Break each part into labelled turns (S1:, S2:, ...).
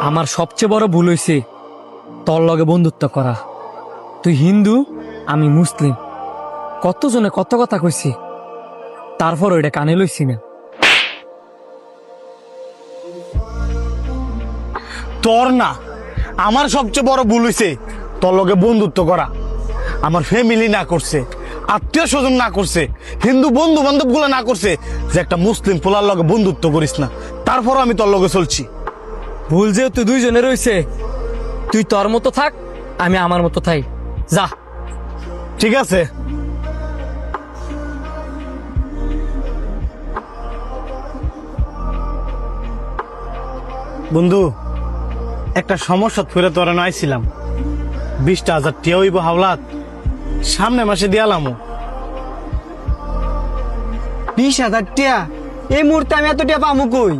S1: আমার সবচেয়ে বড় ভুল হয়েছে তোর লগে বন্ধুত্ব করা। তুই হিন্দু, আমি মুসলিম, কতজনে কত কথা কইছি, তারপর ওইটা কানে লইছি না।
S2: তোর না, আমার সবচেয়ে বড় ভুল হয়েছে তোর লগে বন্ধুত্ব করা। আমার ফ্যামিলি না করছে, আত্মীয় স্বজন না করছে, হিন্দু বন্ধু বান্ধব গুলো না করছে যে একটা মুসলিম পোলার লগে বন্ধুত্ব করিস না। তারপর আমি তোর লগে চলছি।
S1: ভুল যেহেতু দুইজনে রয়েছে, তুই তোর মতো থাক, আমি আমার মতো থাই। যা।
S2: ঠিক আছে। বন্ধু, একটা সমস্যা ফিরে তোরা নাইছিলাম। 20,000 টিয়া হইব হাওলাত, সামনে মাসে দিয়ালাম।
S3: 20,000 টিয়া? এই মুহূর্তে আমি এত টিয়া পামু কই?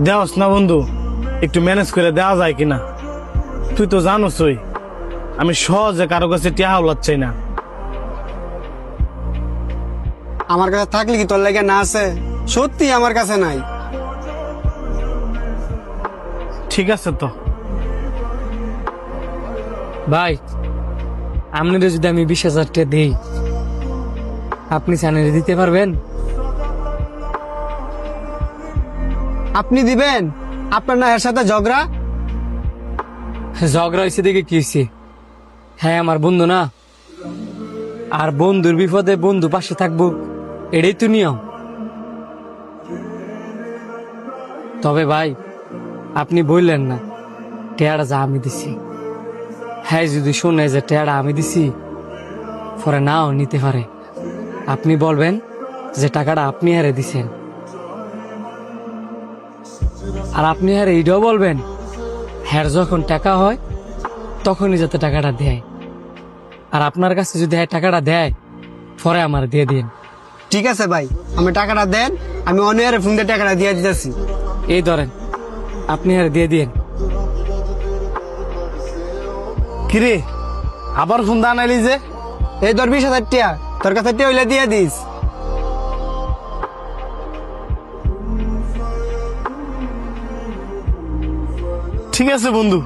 S2: দেওয়াস না বন্ধু, একটু ম্যানেজ করে দেওয়া যায় কিনা? তুই তো জানোসই আমি সহজে কারো কাছে টিয়া হাওলাত চাই না।
S3: আমার কাছে থাকলে কি তোর লাগে না আছে? সত্যি আমার কাছে নাই।
S2: ঠিক আছে তো।
S1: ভাই, আপনাদের যদি আমি 20,000 টাকা দিই, আপনি চ্যানেলে দিতে পারবেন?
S3: আপনি দিবেন? আপনার না এর সাথে ঝগড়া?
S1: ঝগড়া হয়েছে দেখে কি হয়েছে? হ্যাঁ, আমার বন্ধু না, আর বন্ধুর বিপদে বন্ধু পাশে থাকবো, এটাই তো নিয়ম। তবে ভাই, আপনি বললেন না টেয়ারা যা আমি দিছি। হ্যাঁ, যদি শুনে যে টেয়ারা আমি দিছি, পরে নাও নিতে পারে। আপনি বলবেন যে টাকাটা আপনি হারে দিছেন, আর আপনি হারে এইটাও বলবেন হ্যাঁ যখন টাকা হয় তখনই যাতে টাকাটা দেয়। আর আপনার কাছে যদি হ্যাঁ টাকাটা দেয়, পরে আমার দিয়ে দিন।
S3: ঠিক আছে ভাই, আমি টাকাটা দেন, আমি অনিয়ারে ফোন দিয়ে টাকাটা দিয়ে দিতেছি।
S1: এই ধরেন, আপনি আর দিয়ে দিন।
S2: কিরে, আবার ফোন দা নাইলি যে?
S3: এই ধর 20,000 টিয়া, তোর কাছে টিয়া হইলে দিয়ে দিস।
S2: ঠিক আছে বন্ধু,